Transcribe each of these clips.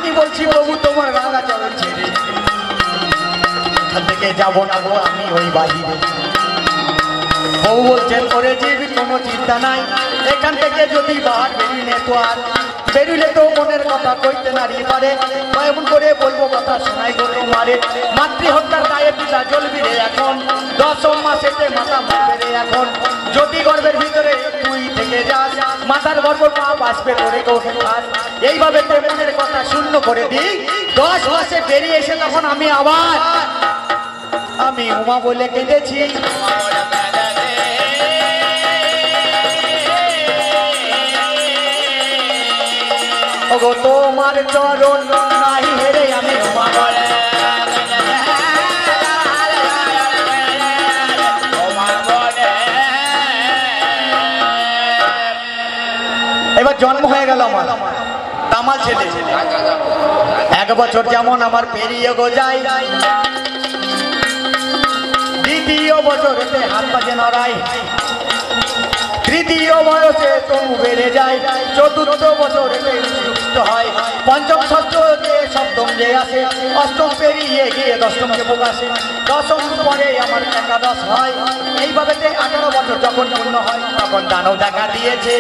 আমি বলছি বাবু তোমার রাঙা চরণ ছেড়ে এখান থেকে যাবো না গো আমি ওই বাহিরে। বউ বলছেন ওরে জীব কোনো চিন্তা নাই, এখান থেকে যদি বাহার বেরিয়ে তো আর বেরুলে তো মনের কথা কইতে নাড়িয়ে পারে। এমন করে বলবো কথা শোনাই গো তোমারে, মাতৃহত্যার দায়ে পিতা জ্বলবি রে এখন, 10ম মাসেতে মাথা মারবে রে এখন। যদি গর্ভের ভিতরে তুই থেকে যাস, মাথার গর্ভ পাপ আসবে তোরে কোঠে খাস। এইভাবে তো মনের কথা শূন্য করে দিই, 10 মাসে বেরিয়ে এসে তখন আমি আবার আমি উমা বলে কেঁদেছি। ওগো তোমার চরণ নাই হেরে আমি উমা বলে। এবার জন্ম হয়ে গেল আমার তামাল ছেলে, 1 বছর যেমন আমার পেরিয়ে গো যায়, 2য় বছরেতে হাত পাজে নড়াই, 3য় বয়সে তনু বেড়ে যায়, 4র্থ বছরেতে সুস্থ হয়, 5ম 6ষ্ঠ 7ম যে আসে, 8ম পেরিয়ে গিয়ে 10ম যে প্রকাশে, 10ম পরে আমার একাদশ হয়। এইভাবে 18 বছর যখন পূর্ণ হয় তখন দানব দেখা দিয়েছে।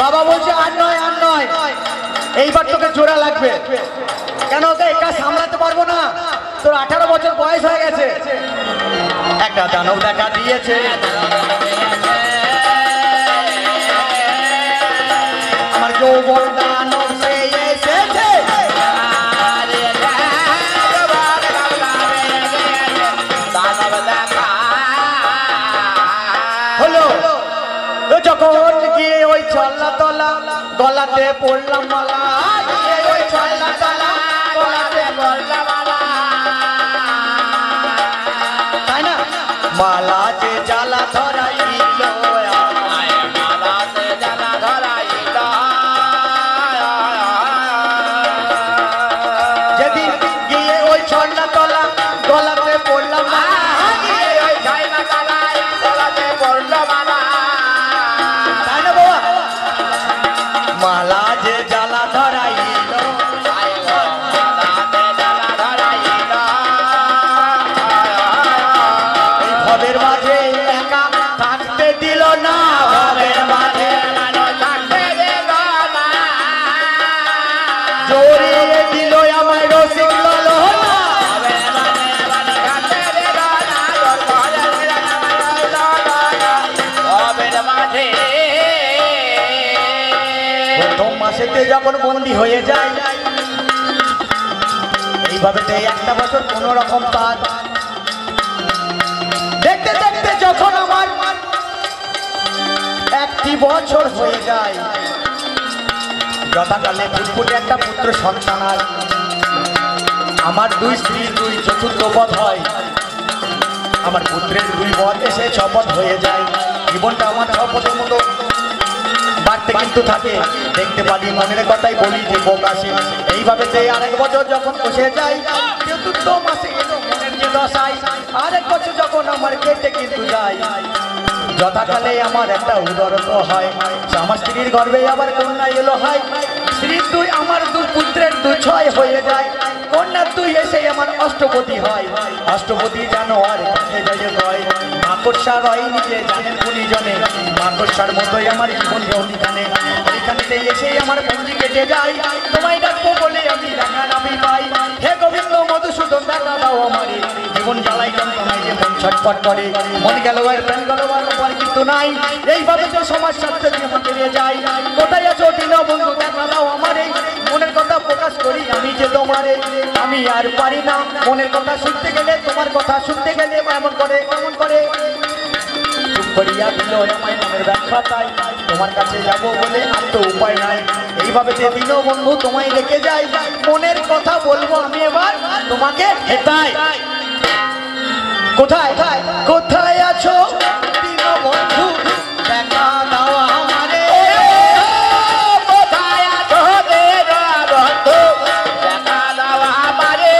বাবা বলছে আর নয় আর নয়, এইবার তোকে জোড়া লাগবে, কেন ওকে একা সামলাতে পারবো না, তোর 18 বছর বয়স হয়ে গেছে। একটা দানব দেখা দিয়েছে, আমার যৌবন দানব সে এসেছে। হলো যখন গিয়ে ওই ছল্লা তলা গলাতে পড়লাম মালা, ওই ছল্লা তলা গলাতে পড়লাম মালা, তাই না? মালা যে জ্বালা ধরাইল, মালা যে জ্বালা ধরাইল, যেদিন গিয়ে ওই ছল্লা তলা গলাতে পড়লাম মালা, ওই ছল্লা তলা গলাতে পড়লাম মালা, তাই না বাবা? মালা যে জ্বালা ধরাইল, ভবের মাঝে একা থাকতে দিল না, ভবের মাঝে থাকতে দিল না, জড়িয়ে দিল আমার রসিক ললনা, ভবের মাঝে। প্রথম মাসেতে যখন বন্দী হয়ে যায়, এইভাবে 1 বছর কোনো রকম পার, দেখতে দেখতে যখন আমার 1 বছর হয়ে যায়, যথাকালে ফুটফুটে একটা পুত্র সন্তান, আর আমার 2 স্ত্রী 2 চতুর্থ পদ হয়, আমার পুত্রের 2 পদ এসে 6 পদ হয়ে যায়। জীবনটা আমার 6 পদের মতো বাড়তে কিন্তু থাকে, দেখতে পারি মনের কথাই বলি যে বোক আসে। এইভাবে 1 বছর যখন বসে যায়, 4র্থ মাসে এলো মনের যে দশাই, 1 বছর যখন আমার কেটে কিন্তু যায়, যথাকালে আমার একটা উদরত হয়, আমার স্ত্রীর গর্ভে আবার কন্যা এলো হয়, স্ত্রীর 2 আমার 2 পুত্রের 2 6 হয়ে যায়, কন্যার 2 এসে আমার অষ্টপতি হয়। অষ্টপতি জানো আর কাছে যায় হয়, মাকড়সা রয় নিজে জানেন গুণীজনে, মাকড়সার মতোই আমার জীবন জানে। এইখানেতে এসে আমার পঞ্জি কেটে যায়, তোমায় ডাকবো বলে আমি দেখা নামি পাই, হে গোবিন্দ মধুসূদন দেখা দাও আমারে, জীবন জ্বালাই যন্ত্রণায় যে মন ছটফট করে, মন গেল আর প্রাণ গেল আর কিন্তু নাই। এইভাবে তো সমাজ স্বার্থ জীবন বেরিয়ে যায়। কোথায় আছো দীনবন্ধু দেখা দাও আমারে, মনের কথা প্রকাশ করি আমি যে তোমারে, আমি আর পারি না মনের কথা শুনতে গেলে, তোমার কথা শুনতে গেলে এমন করে এমন করে চুপ করিয়া দিল আমায় মনের ব্যাখ্যা, তাই তোমার কাছে যাব বলে আর তো উপায় নাই। এইভাবে যে দীনবন্ধু তোমায় রেখে যাই, মনের কথা বলবো আমি এবার তোমাকে হেতাই। কোথায় কোথায় আছো দীনবন্ধু দেখা দাও আমারে, কোথায় আছো দীনবন্ধু দেখা দাও আমারে,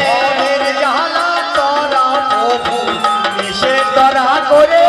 ভবের জ্বালা তোরা প্রভু এসে তোরা করে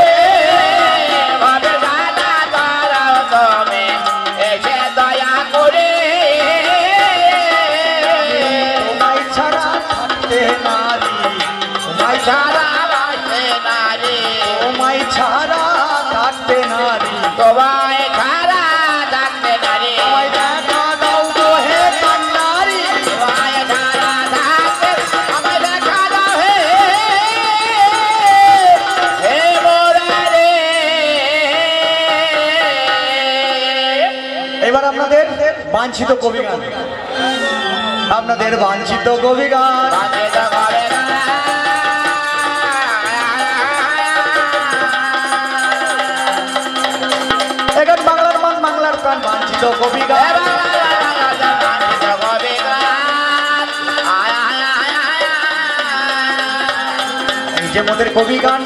বাঞ্ছিত কবি গান, আপনাদের বাঞ্ছিত কবি গান। এখন বাংলার মান বাংলার প্রাণ বাঞ্ছিত কবি গান। এই যে মোদের কবি গান